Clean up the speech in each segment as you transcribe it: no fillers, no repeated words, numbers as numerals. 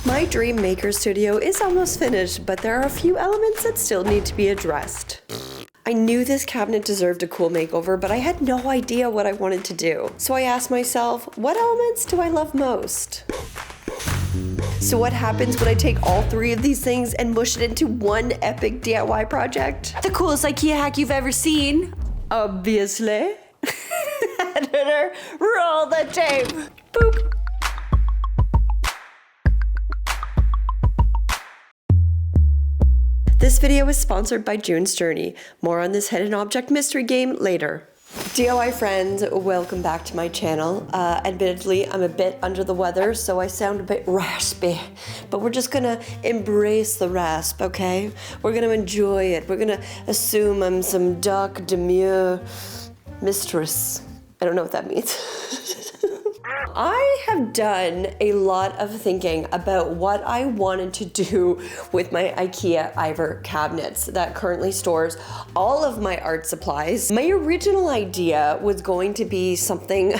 My dream maker studio is almost finished, but there are a few elements that still need to be addressed. I knew this cabinet deserved a cool makeover, but I had no idea what I wanted to do. So I asked myself, what elements do I love most? So what happens when I take all three of these things and mush it into one epic DIY project? The coolest IKEA hack you've ever seen. Obviously. Editor, roll the tape. Boop. This video is sponsored by June's Journey. More on this hidden object mystery game later. DIY friends, welcome back to my channel. Admittedly, I'm a bit under the weather, so I sound a bit raspy, but we're just gonna embrace the rasp, okay? We're gonna enjoy it. We're gonna assume I'm some dark, demure mistress. I don't know what that means. I have done a lot of thinking about what I wanted to do with my IKEA IVAR cabinets that currently stores all of my art supplies. My original idea was going to be something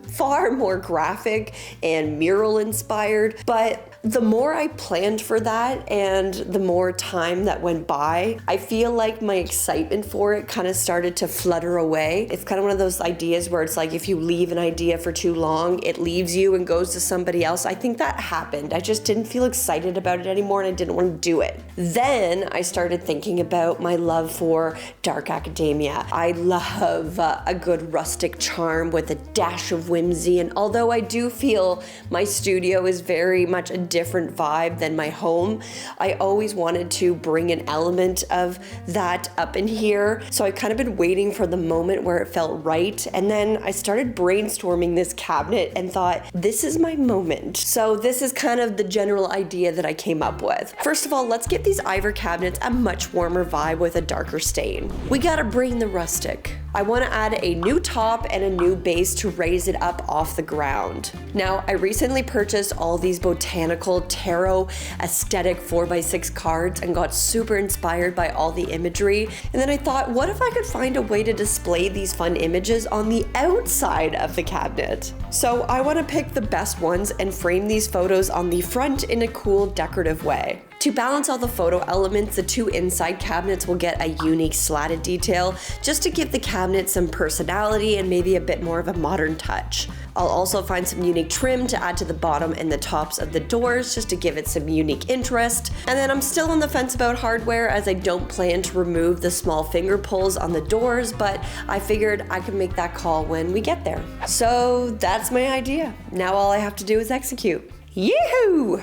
far more graphic and mural inspired, but the more I planned for that and the more time that went by, I feel like my excitement for it kind of started to flutter away. It's kind of one of those ideas where it's like if you leave an idea for too long, it leaves you and goes to somebody else. I think that happened. I just didn't feel excited about it anymore and I didn't want to do it. Then I started thinking about my love for dark academia. I love a good rustic charm with a dash of whimsy, and although I do feel my studio is very much a different vibe than my home, I always wanted to bring an element of that up in here. So I kind of been waiting for the moment where it felt right. And then I started brainstorming this cabinet and thought, this is my moment. So this is kind of the general idea that I came up with. First of all, let's give these IVAR cabinets a much warmer vibe with a darker stain. We gotta bring the rustic. I want to add a new top and a new base to raise it up off the ground. Now, I recently purchased all these botanical tarot aesthetic 4x6 cards and got super inspired by all the imagery. And then I thought, what if I could find a way to display these fun images on the outside of the cabinet? So I want to pick the best ones and frame these photos on the front in a cool decorative way. To balance all the photo elements, the two inside cabinets will get a unique slatted detail just to give the cabinet some personality and maybe a bit more of a modern touch. I'll also find some unique trim to add to the bottom and the tops of the doors just to give it some unique interest. And then I'm still on the fence about hardware as I don't plan to remove the small finger pulls on the doors, but I figured I could make that call when we get there. So that's my idea. Now all I have to do is execute. Yee-hoo!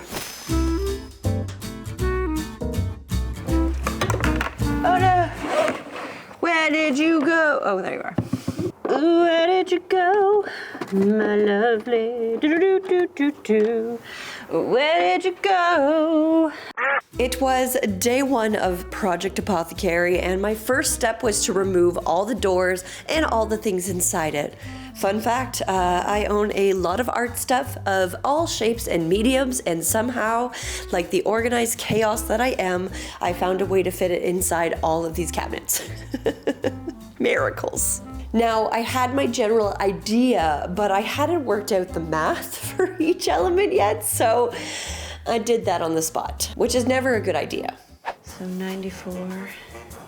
Oh no! Where did you go? Oh, there you are. Where did you go, my lovely? Do-do-do-do-do-do. Where did you go? It was day one of Project Apothecary, and my first step was to remove all the doors and all the things inside it. Fun fact, I own a lot of art stuff of all shapes and mediums, and somehow, like the organized chaos that I am, I found a way to fit it inside all of these cabinets. Miracles. Now, I had my general idea, but I hadn't worked out the math for each element yet, so I did that on the spot, which is never a good idea. So 94,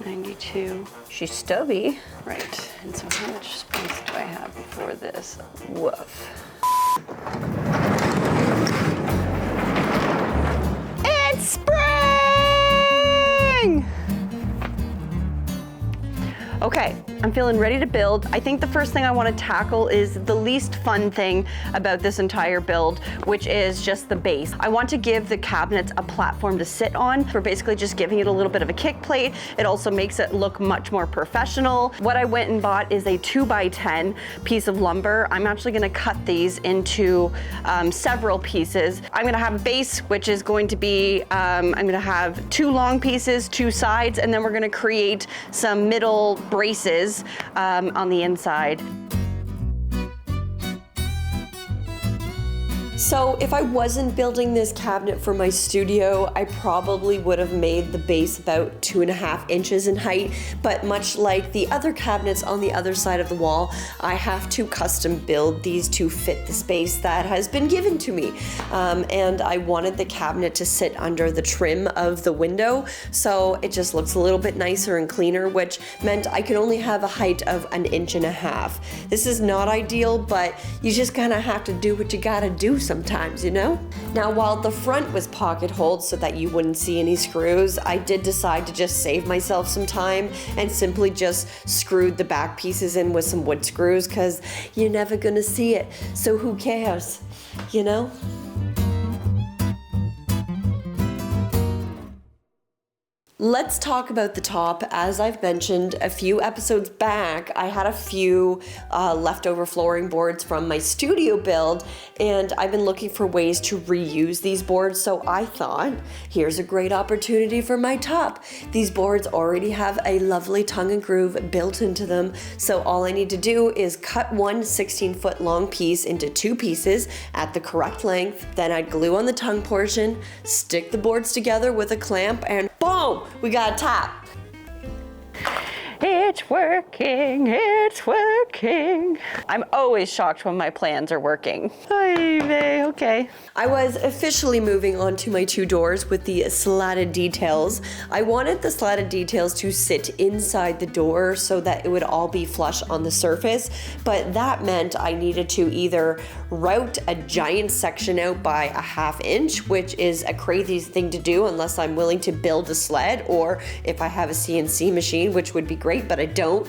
92. She's stubby. Right, and so how much space do I have before this? Woof. It's spring! Okay, I'm feeling ready to build. I think the first thing I want to tackle is the least fun thing about this entire build, which is just the base. I want to give the cabinets a platform to sit on. We're basically just giving it a little bit of a kick plate. It also makes it look much more professional. What I went and bought is a 2x10 piece of lumber. I'm actually going to cut these into several pieces. I'm going to have a base, which is going to be, I'm going to have 2 long pieces, 2 sides, and then we're going to create some middle braces on the inside. So if I wasn't building this cabinet for my studio, I probably would have made the base about 2.5 inches in height, but much like the other cabinets on the other side of the wall, I have to custom build these to fit the space that has been given to me. And I wanted the cabinet to sit under the trim of the window, so it just looks a little bit nicer and cleaner, which meant I could only have a height of 1.5 inches. This is not ideal, but you just kind of have to do what you gotta do sometimes, you know? Now, while the front was pocket holed so that you wouldn't see any screws, I did decide to just save myself some time and simply just screwed the back pieces in with some wood screws, because you're never gonna see it, so who cares, you know? Let's talk about the top. As I've mentioned a few episodes back, I had a few leftover flooring boards from my studio build, and I've been looking for ways to reuse these boards, so I thought, here's a great opportunity for my top. These boards already have a lovely tongue and groove built into them, so all I need to do is cut one 16-foot long piece into 2 pieces at the correct length, then I'd glue on the tongue portion, stick the boards together with a clamp, and boom! We got a top. It's working, it's working. I'm always shocked when my plans are working. Ay, okay. I was officially moving on to my 2 doors with the slatted details. I wanted the slatted details to sit inside the door so that it would all be flush on the surface, but that meant I needed to either route a giant section out by 1/2 inch, which is a crazy thing to do unless I'm willing to build a sled, or if I have a CNC machine, which would be great, but I don't.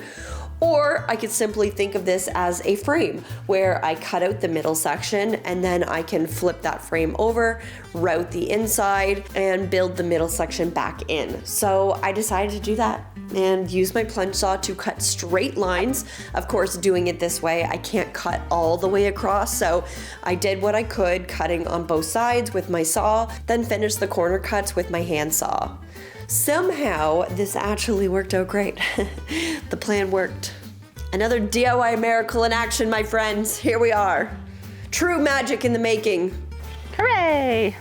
Or I could simply think of this as a frame where I cut out the middle section and then I can flip that frame over, route the inside, and build the middle section back in. So I decided to do that and use my plunge saw to cut straight lines. Of course, doing it this way, I can't cut all the way across, so I did what I could, cutting on both sides with my saw, then finished the corner cuts with my hand saw. Somehow, this actually worked out great. The plan worked. Another DIY miracle in action, my friends. Here we are. True magic in the making. Hooray!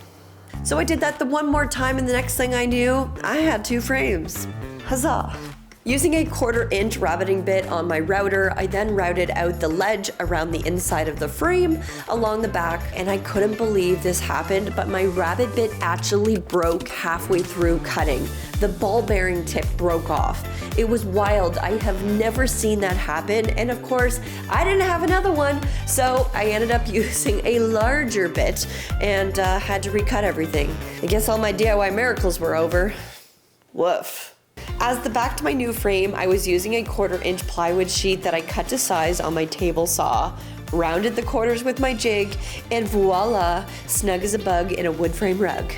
So I did that the one more time, and the next thing I knew, I had 2 frames. Huzzah! Using a 1/4 inch rabbiting bit on my router, I then routed out the ledge around the inside of the frame along the back, and I couldn't believe this happened, but my rabbit bit actually broke halfway through cutting. The ball bearing tip broke off. It was wild. I have never seen that happen, and of course, I didn't have another one, so I ended up using a larger bit and had to recut everything. I guess all my DIY miracles were over. Woof. As the back to my new frame, I was using a 1/4 inch plywood sheet that I cut to size on my table saw, rounded the corners with my jig, and voila, snug as a bug in a wood frame rug.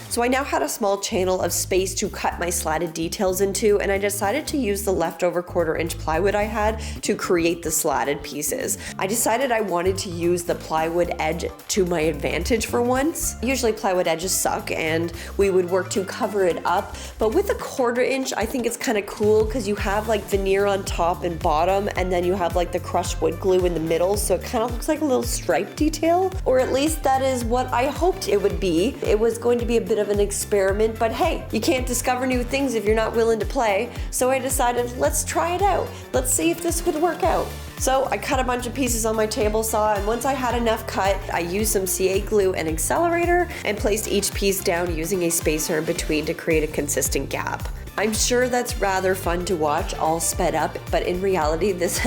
So I now had a small channel of space to cut my slatted details into, and I decided to use the leftover 1/4 inch plywood I had to create the slatted pieces. I decided I wanted to use the plywood edge to my advantage for once. Usually plywood edges suck and we would work to cover it up, but with a 1/4 inch, I think it's kind of cool because you have like veneer on top and bottom, and then you have like the crushed wood glue in the middle, so it kind of looks like a little stripe detail, or at least that is what I hoped it would be. It was going to be a bit of an experiment, but hey, you can't discover new things if you're not willing to play, so I decided, let's try it out. Let's see if this would work out. So I cut a bunch of pieces on my table saw, and once I had enough cut, I used some CA glue and accelerator and placed each piece down using a spacer in between to create a consistent gap. I'm sure that's rather fun to watch, all sped up, but in reality, this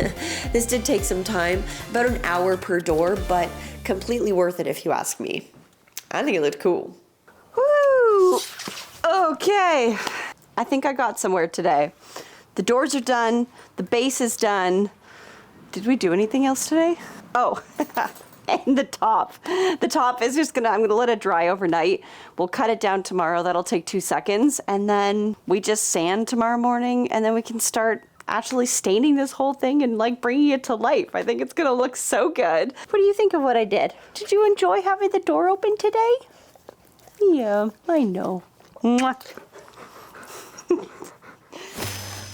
did take some time, about an hour per door, but completely worth it if you ask me. I think it looked cool. Woo! Okay, I think I got somewhere today. The doors are done, the base is done. Did we do anything else today? Oh, and the top. The top is just I'm gonna let it dry overnight. We'll cut it down tomorrow, that'll take 2 seconds, and then we just sand tomorrow morning, and then we can start actually staining this whole thing and like bringing it to life. I think it's gonna look so good. What do you think of what I did? Did you enjoy having the door open today? Yeah, I know. Mwah.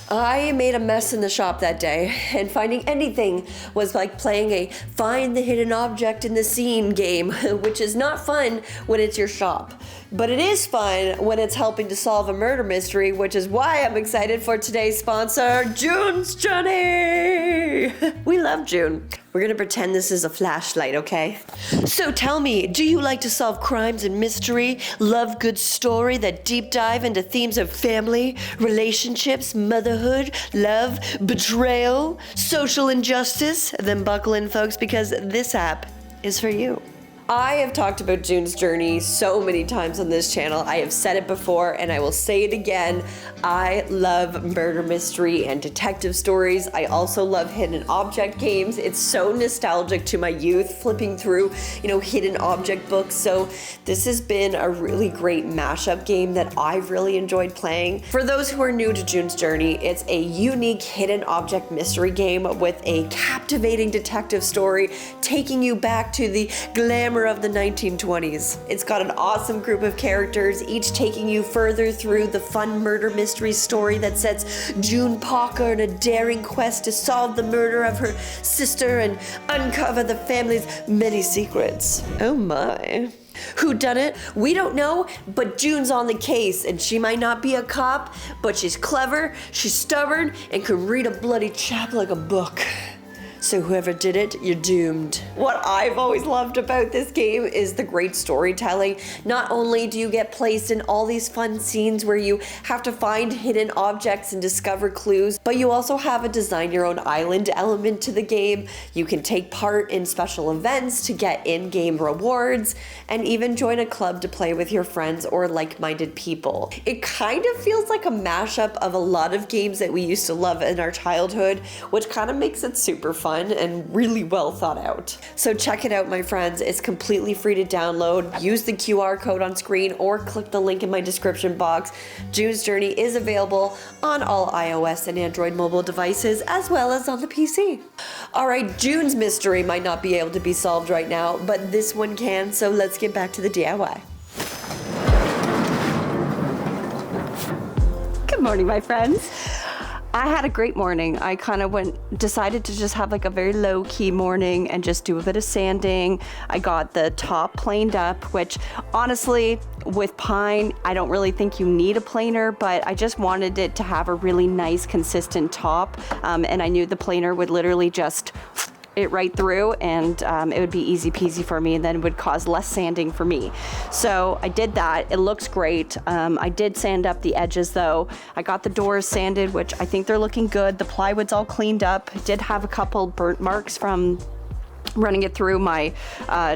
I made a mess in the shop that day, and finding anything was like playing a find the hidden object in the scene game, which is not fun when it's your shop. But it is fun when it's helping to solve a murder mystery, which is why I'm excited for today's sponsor, June's Journey! We love June. We're gonna pretend this is a flashlight, okay? So tell me, do you like to solve crimes and mystery? Love good story that deep dive into themes of family, relationships, motherhood, love, betrayal, social injustice? Then buckle in, folks, because this app is for you. I have talked about June's Journey so many times on this channel. I have said it before and I will say it again. I love murder mystery and detective stories. I also love hidden object games. It's so nostalgic to my youth, flipping through, hidden object books. So this has been a really great mashup game that I've really enjoyed playing. For those who are new to June's Journey, it's a unique hidden object mystery game with a captivating detective story taking you back to the glamour of the 1920s. It's got an awesome group of characters, each taking you further through the fun murder mystery story that sets June Parker on a daring quest to solve the murder of her sister and uncover the family's many secrets. Oh my. Who done it? We don't know, but June's on the case, and she might not be a cop, but she's clever, she's stubborn, and can read a bloody chap like a book. So whoever did it, you're doomed. What I've always loved about this game is the great storytelling. Not only do you get placed in all these fun scenes where you have to find hidden objects and discover clues, but you also have a design your own island element to the game. You can take part in special events to get in-game rewards, and even join a club to play with your friends or like-minded people. It kind of feels like a mashup of a lot of games that we used to love in our childhood, which kind of makes it super fun and really well thought out. So check it out, my friends. It's completely free to download. Use the QR code on screen or click the link in my description box. June's Journey is available on all iOS and Android mobile devices, as well as on the PC. All right, June's mystery might not be able to be solved right now, but this one can, so let's get back to the DIY. Good morning, my friends. I had a great morning. I kind of decided to just have like a very low key morning and just do a bit of sanding. I got the top planed up, which honestly, with pine, I don't really think you need a planer, but I just wanted it to have a really nice, consistent top. And I knew the planer would literally just it right through, and it would be easy peasy for me, and then it would cause less sanding for me. So I did that. It looks great. I did sand up the edges though. I got the doors sanded, which I think they're looking good. The plywood's all cleaned up. I did have a couple burnt marks from running it through my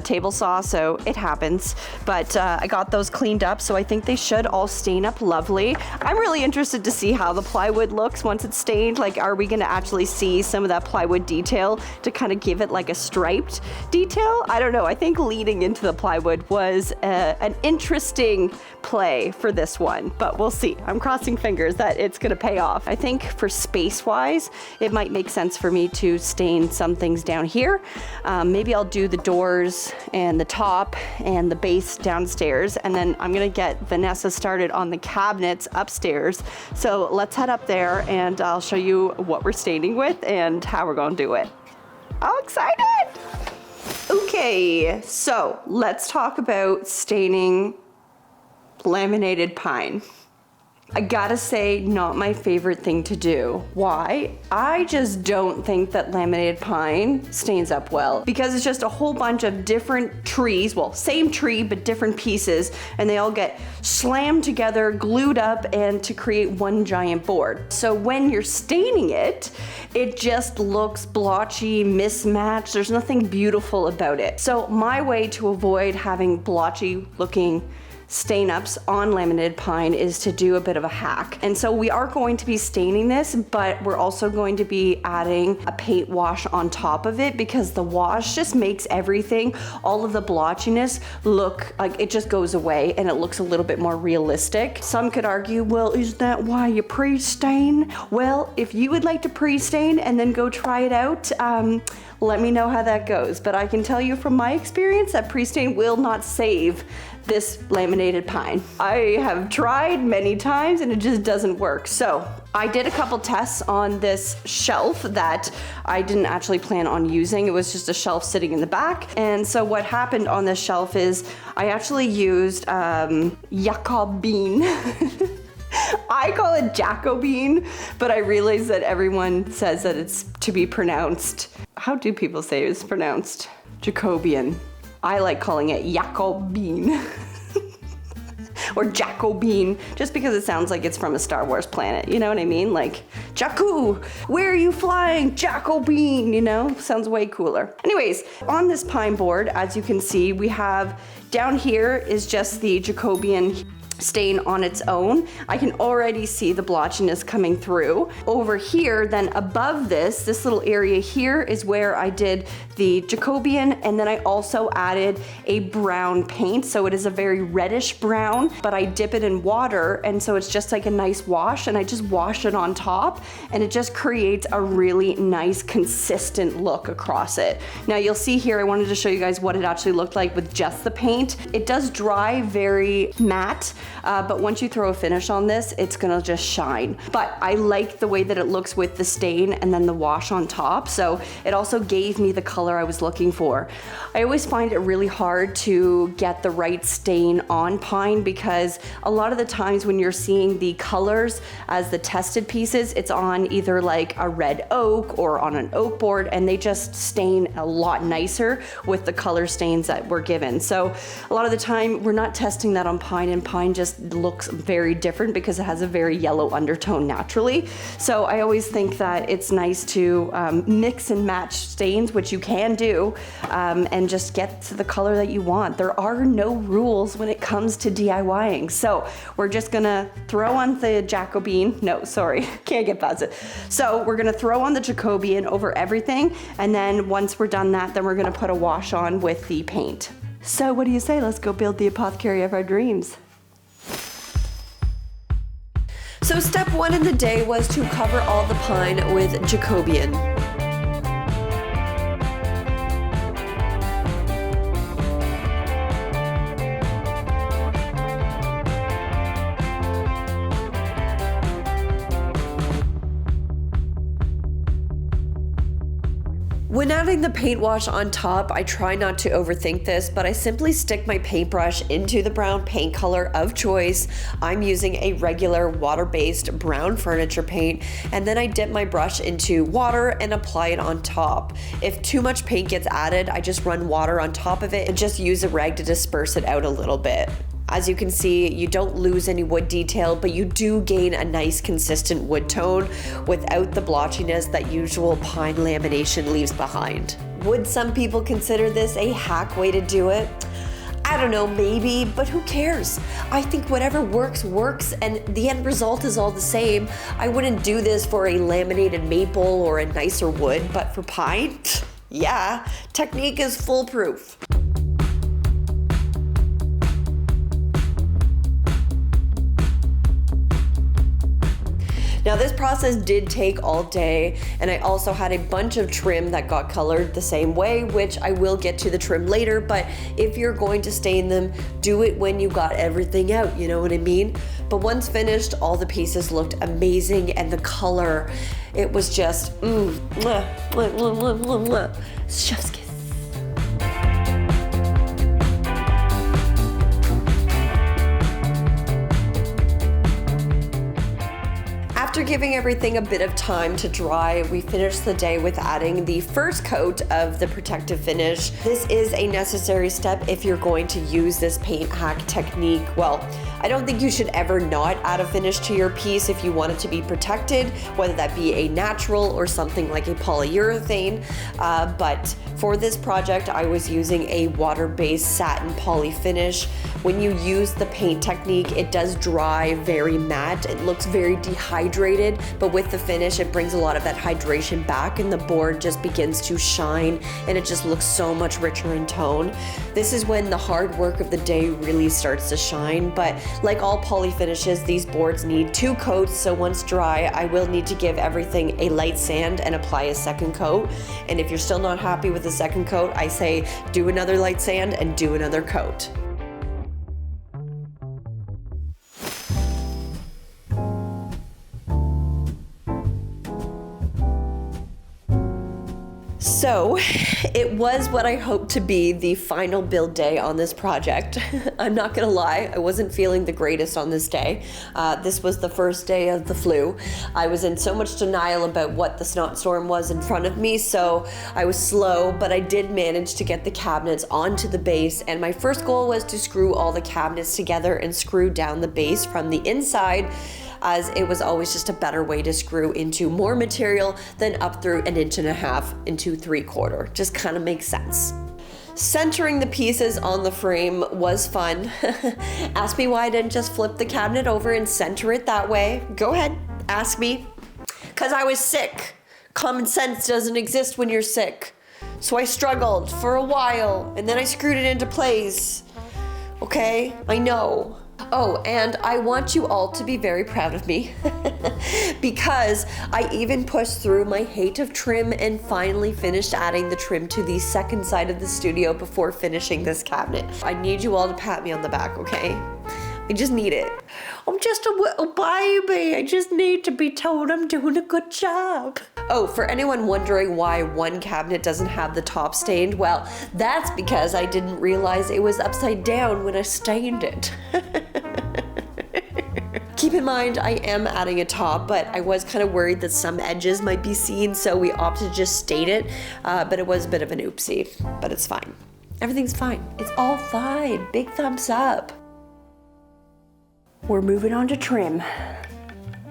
table saw, so it happens. But I got those cleaned up, so I think they should all stain up lovely. I'm really interested to see how the plywood looks once it's stained. Like, are we gonna actually see some of that plywood detail to kind of give it like a striped detail? I don't know. I think leading into the plywood was an interesting play for this one, but we'll see. I'm crossing fingers that it's gonna pay off. I think for space-wise, it might make sense for me to stain some things down here. Maybe I'll do the doors and the top and the base downstairs, and then I'm gonna get Vanessa started on the cabinets upstairs. So let's head up there and I'll show you what we're staining with and how we're gonna do it. I'm excited! Okay, so let's talk about staining laminated pine. I gotta say, not my favorite thing to do. Why? I just don't think that laminated pine stains up well, because it's just a whole bunch of different trees, well, same tree, but different pieces, and they all get slammed together, glued up, and to create one giant board. So when you're staining it, it just looks blotchy, mismatched. There's nothing beautiful about it. So my way to avoid having blotchy looking stain ups on laminated pine is to do a bit of a hack. And so we are going to be staining this, but we're also going to be adding a paint wash on top of it, because the wash just makes everything, all of the blotchiness, look like it just goes away and it looks a little bit more realistic. Some could argue, well, is that why you pre-stain? Well, if you would like to pre-stain and then go try it out, let me know how that goes. But I can tell you from my experience that pre-stain will not save this laminated pine. I have tried many times and it just doesn't work. So I did a couple tests on this shelf that I didn't actually plan on using. It was just a shelf sitting in the back. And so what happened on this shelf is I actually used Jacobean. I call it Jacobean, but I realize that everyone says that it's to be pronounced. How do people say it's pronounced? Jacobean. I like calling it Jacobean. Or Jacobean, just because it sounds like it's from a Star Wars planet, you know what I mean? Like, Jakku, where are you flying? Jacobean, you know? Sounds way cooler. Anyways, on this pine board, as you can see, we have down here is just the Jacobean stain on its own. I can already see the blotchiness coming through. Over here, then above this little area here is where I did the Jacobean, and then I also added a brown paint. So it is a very reddish brown, but I dip it in water, and so it's just like a nice wash, and I just wash it on top, and it just creates a really nice, consistent look across it. Now you'll see here, I wanted to show you guys what it actually looked like with just the paint. It does dry very matte, but once you throw a finish on this, it's gonna just shine. But I like the way that it looks with the stain and then the wash on top, so it also gave me the color I was looking for. I always find it really hard to get the right stain on pine because a lot of the times when you're seeing the colors as the tested pieces, it's on either like a red oak or on an oak board, and they just stain a lot nicer with the color stains that we're given. So a lot of the time we're not testing that on pine, and pine just looks very different because it has a very yellow undertone naturally. So I always think that it's nice to mix and match stains, which you can do, and just get to the color that you want. There are no rules when it comes to DIYing. So we're just gonna throw on the Jacobean. No, sorry, can't get past it. So we're gonna throw on the Jacobean over everything, and then once we're done that, then we're gonna put a wash on with the paint. So what do you say? Let's go build the apothecary of our dreams. So step one in the day was to cover all the pine with Jacobean. When adding the paint wash on top, I try not to overthink this, but I simply stick my paintbrush into the brown paint color of choice. I'm using a regular water-based brown furniture paint, and then I dip my brush into water and apply it on top. If too much paint gets added, I just run water on top of it and just use a rag to disperse it out a little bit. As you can see, you don't lose any wood detail, but you do gain a nice consistent wood tone without the blotchiness that usual pine lamination leaves behind. Would some people consider this a hack way to do it? I don't know, maybe, but who cares? I think whatever works, works, and the end result is all the same. I wouldn't do this for a laminated maple or a nicer wood, but for pine, yeah, technique is foolproof. Now this process did take all day, and I also had a bunch of trim that got colored the same way, which I will get to the trim later, but if you're going to stain them, do it when you got everything out, you know what I mean? But once finished, all the pieces looked amazing, and the color, it was just, mwah, mwah, mwah, mwah, mwah, mwah. Chef's kiss. After giving everything a bit of time to dry, we finished the day with adding the first coat of the protective finish. This is a necessary step if you're going to use this paint hack technique. Well, I don't think you should ever not add a finish to your piece if you want it to be protected, whether that be a natural or something like a polyurethane. But for this project, I was using a water-based satin poly finish. When you use the paint technique, it does dry very matte. It looks very dehydrated, but with the finish, it brings a lot of that hydration back, and the board just begins to shine, and it just looks so much richer in tone. This is when the hard work of the day really starts to shine, but like all poly finishes, these boards need 2 coats, so once dry, I will need to give everything a light sand and apply a second coat. And if you're still not happy with the second coat, I say do another light sand and do another coat. So it was what I hoped to be the final build day on this project. I'm not gonna lie, I wasn't feeling the greatest on this day. This was the first day of the flu. I was in so much denial about what the snot storm was in front of me, so I was slow, but I did manage to get the cabinets onto the base, and my first goal was to screw all the cabinets together and screw down the base from the inside, as it was always just a better way to screw into more material than up through 1.5 inches into 3/4. Just kind of makes sense. Centering the pieces on the frame was fun. Ask me why I didn't just flip the cabinet over and center it that way. Go ahead, ask me. 'Cause I was sick. Common sense doesn't exist when you're sick. So I struggled for a while and then I screwed it into place. Okay, I know. Oh, and I want you all to be very proud of me because I even pushed through my hate of trim and finally finished adding the trim to the second side of the studio before finishing this cabinet. I need you all to pat me on the back, okay? I just need it. I'm just a little baby. I just need to be told I'm doing a good job. Oh, for anyone wondering why one cabinet doesn't have the top stained, well, that's because I didn't realize it was upside down when I stained it. Keep in mind, I am adding a top, but I was kind of worried that some edges might be seen, so we opted to just stain it, but it was a bit of an oopsie, but it's fine. Everything's fine. It's all fine. Big thumbs up. We're moving on to trim.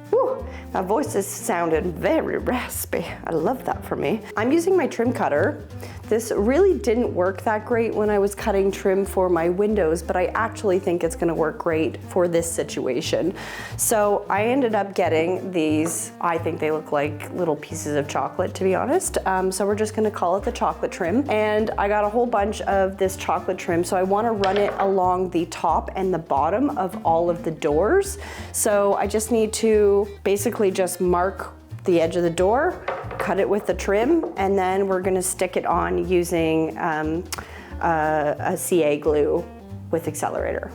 Whew, my voice is sounding very raspy. I love that for me. I'm using my trim cutter. This really didn't work that great when I was cutting trim for my windows, but I actually think it's gonna work great for this situation. So I ended up getting these, I think they look like little pieces of chocolate, to be honest. So we're just gonna call it the chocolate trim. And I got a whole bunch of this chocolate trim, so I wanna run it along the top and the bottom of all of the doors. So I just need to basically just mark the edge of the door, cut it with the trim, and then we're gonna stick it on using a CA glue with accelerator.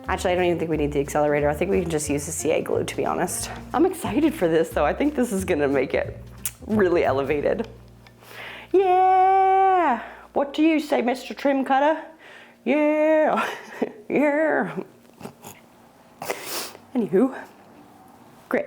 Actually, I don't even think we need the accelerator. I think we can just use the CA glue, to be honest. I'm excited for this though. I think this is gonna make it really elevated. Yeah! What do you say, Mr. Trim Cutter? Yeah! Yeah! Anywho, great.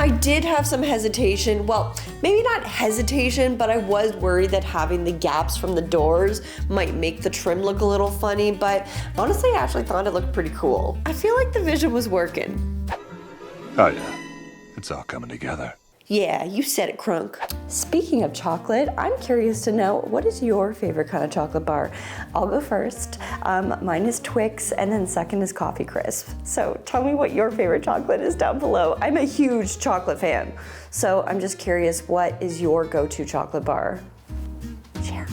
I did have some hesitation, well, maybe not hesitation, but I was worried that having the gaps from the doors might make the trim look a little funny, but honestly, I actually thought it looked pretty cool. I feel like the vision was working. Oh yeah, it's all coming together. Yeah, you said it, Crunk. Speaking of chocolate, I'm curious to know, what is your favorite kind of chocolate bar? I'll go first. Mine is Twix, and then second is Coffee Crisp. So tell me what your favorite chocolate is down below. I'm a huge chocolate fan, so I'm just curious, what is your go-to chocolate bar? Share.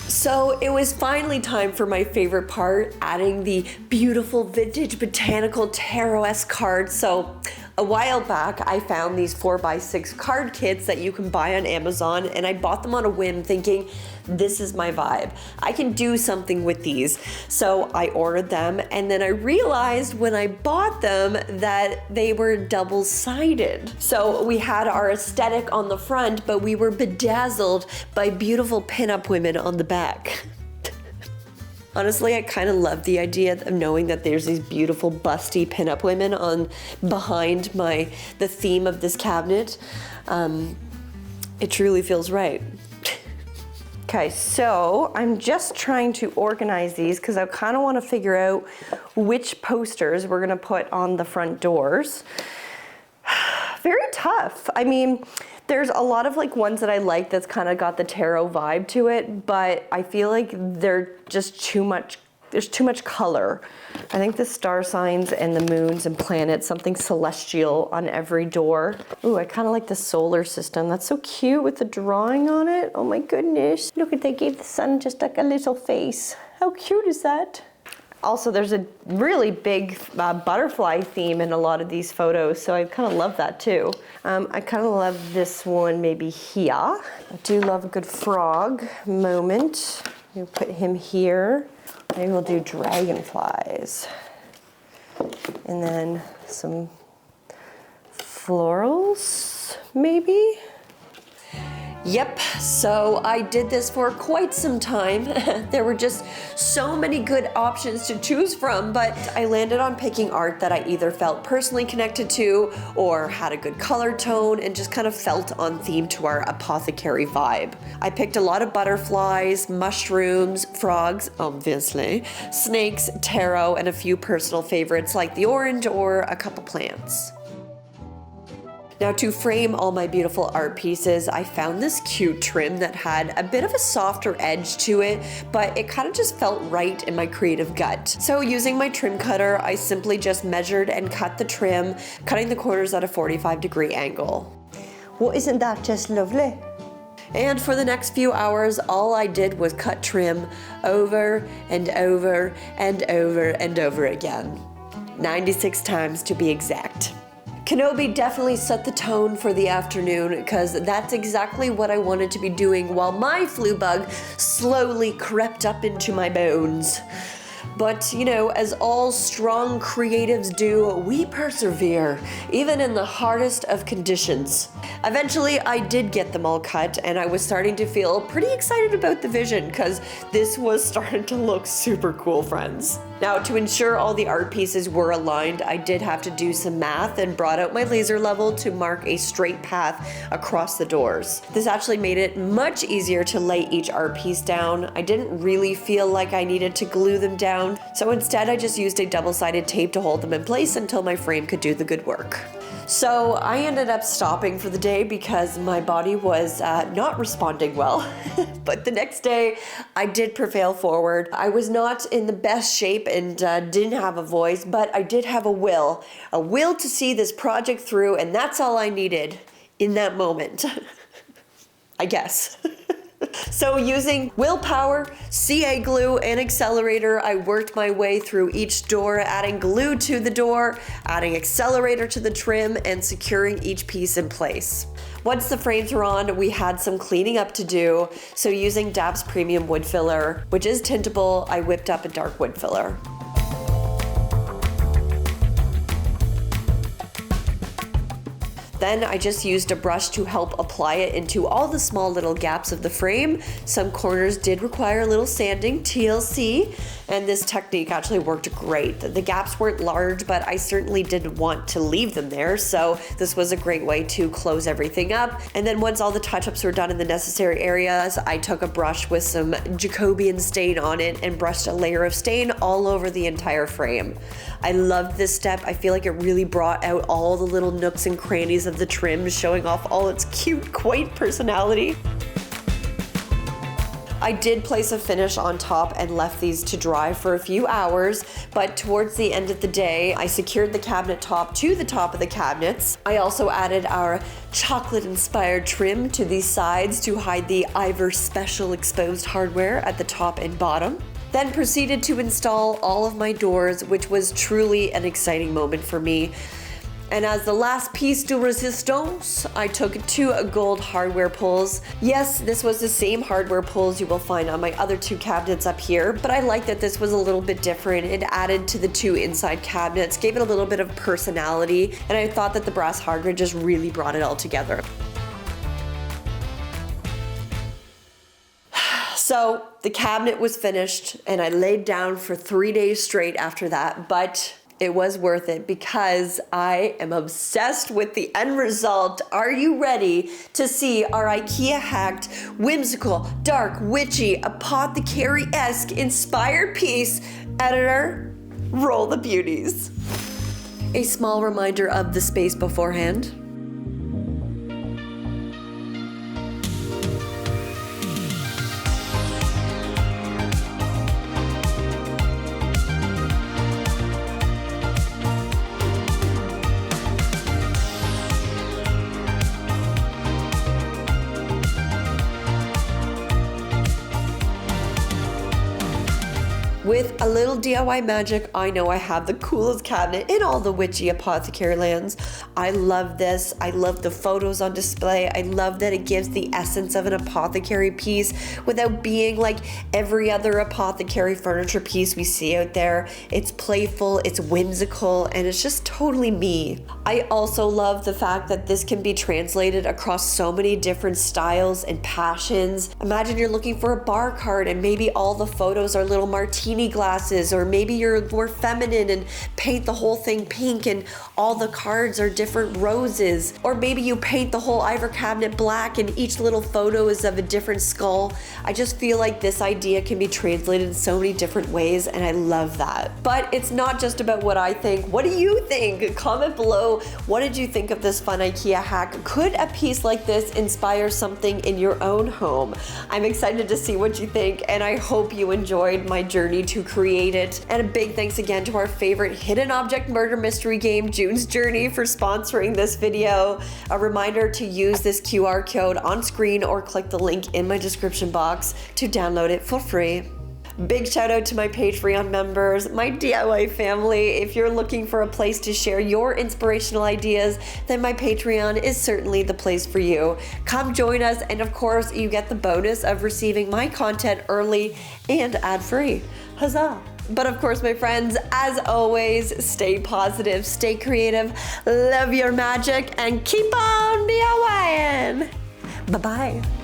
So it was finally time for my favorite part, adding the beautiful vintage botanical tarot-esque cards. So a while back, I found these 4x6 card kits that you can buy on Amazon, and I bought them on a whim thinking, this is my vibe. I can do something with these. So I ordered them, and then I realized when I bought them that they were double-sided. So we had our aesthetic on the front, but we were bedazzled by beautiful pinup women on the back. Honestly, I kind of love the idea of knowing that there's these beautiful busty pinup women on behind the theme of this cabinet. It truly feels right. Okay, so I'm just trying to organize these because I kind of want to figure out which posters we're gonna put on the front doors. Very tough. I mean, there's a lot of like ones that I like that's kind of got the tarot vibe to it, but I feel like they're just too much, there's too much color. I think the star signs and the moons and planets, something celestial on every door. Ooh, I kind of like the solar system. That's so cute with the drawing on it. Oh my goodness. Look at, they gave the sun just like a little face. How cute is that? Also, there's a really big butterfly theme in a lot of these photos, so I kind of love that too. I kind of love this one maybe here. I do love a good frog moment. We'll put him here. Maybe we'll do dragonflies. And then some florals, maybe? Yep, so I did this for quite some time. There were just so many good options to choose from, but I landed on picking art that I either felt personally connected to or had a good color tone and just kind of felt on theme to our apothecary vibe. I picked a lot of butterflies, mushrooms, frogs, obviously, snakes, tarot, and a few personal favorites like the orange or a couple plants. Now, to frame all my beautiful art pieces, I found this cute trim that had a bit of a softer edge to it, but it kind of just felt right in my creative gut. So using my trim cutter, I simply just measured and cut the trim, cutting the corners at a 45-degree angle. Well, isn't that just lovely? And for the next few hours, all I did was cut trim over and over and over and over again. 96 times to be exact. Kenobi definitely set the tone for the afternoon because that's exactly what I wanted to be doing while my flu bug slowly crept up into my bones. But, you know, as all strong creatives do, we persevere, even in the hardest of conditions. Eventually, I did get them all cut, and I was starting to feel pretty excited about the vision, because this was starting to look super cool, friends. Now, to ensure all the art pieces were aligned, I did have to do some math and brought out my laser level to mark a straight path across the doors. This actually made it much easier to lay each art piece down. I didn't really feel like I needed to glue them down, so instead I just used a double-sided tape to hold them in place until my frame could do the good work. So I ended up stopping for the day because my body was not responding well. But the next day I did prevail forward. I was not in the best shape and didn't have a voice, but I did have a will to see this project through, and that's all I needed in that moment. I guess. So using willpower, CA glue, and accelerator, I worked my way through each door, adding glue to the door, adding accelerator to the trim, and securing each piece in place. Once the frames were on, we had some cleaning up to do, so using DAP's Premium Wood Filler, which is tintable, I whipped up a dark wood filler. Then I just used a brush to help apply it into all the small little gaps of the frame. Some corners did require a little sanding, TLC, and this technique actually worked great. The gaps weren't large, but I certainly didn't want to leave them there, so this was a great way to close everything up. And then once all the touch-ups were done in the necessary areas, I took a brush with some Jacobean stain on it and brushed a layer of stain all over the entire frame. I loved this step. I feel like it really brought out all the little nooks and crannies of the trim, showing off all its cute, quaint personality. I did place a finish on top and left these to dry for a few hours, but towards the end of the day, I secured the cabinet top to the top of the cabinets. I also added our chocolate-inspired trim to these sides to hide the IVAR special exposed hardware at the top and bottom. Then proceeded to install all of my doors, which was truly an exciting moment for me. And as the last piece de resistance, I took 2 gold hardware pulls. Yes, this was the same hardware pulls you will find on my other 2 cabinets up here, but I like that this was a little bit different. It added to the 2 inside cabinets, gave it a little bit of personality, and I thought that the brass hardware just really brought it all together. So the cabinet was finished, and I laid down for 3 days straight after that, but it was worth it because I am obsessed with the end result. Are you ready to see our IKEA hacked, whimsical, dark, witchy, apothecary-esque inspired piece? Editor, roll the beauties. A small reminder of the space beforehand. With a little DIY magic, I know I have the coolest cabinet in all the witchy apothecary lands. I love this. I love the photos on display. I love that it gives the essence of an apothecary piece without being like every other apothecary furniture piece we see out there. It's playful, it's whimsical, and it's just totally me. I also love the fact that this can be translated across so many different styles and passions. Imagine you're looking for a bar card and maybe all the photos are little martini glasses, or maybe you're more feminine and paint the whole thing pink and all the cards are different roses, or maybe you paint the whole IVAR cabinet black and each little photo is of a different skull. I just feel like this idea can be translated in so many different ways, and I love that. But it's not just about what I think. What do you think? Comment below. What did you think of this fun IKEA hack? Could a piece like this inspire something in your own home? I'm excited to see what you think, and I hope you enjoyed my journey to create it. And a big thanks again to our favorite hidden object murder mystery game, June's Journey, for sponsoring this video. A reminder to use this QR code on screen or click the link in my description box to download it for free. Big shout out to my Patreon members, my DIY family. If you're looking for a place to share your inspirational ideas, then my Patreon is certainly the place for you. Come join us, and of course, you get the bonus of receiving my content early and ad-free. Huzzah! But of course, my friends, as always, stay positive, stay creative, love your magic, and keep on DIYing! Bye-bye.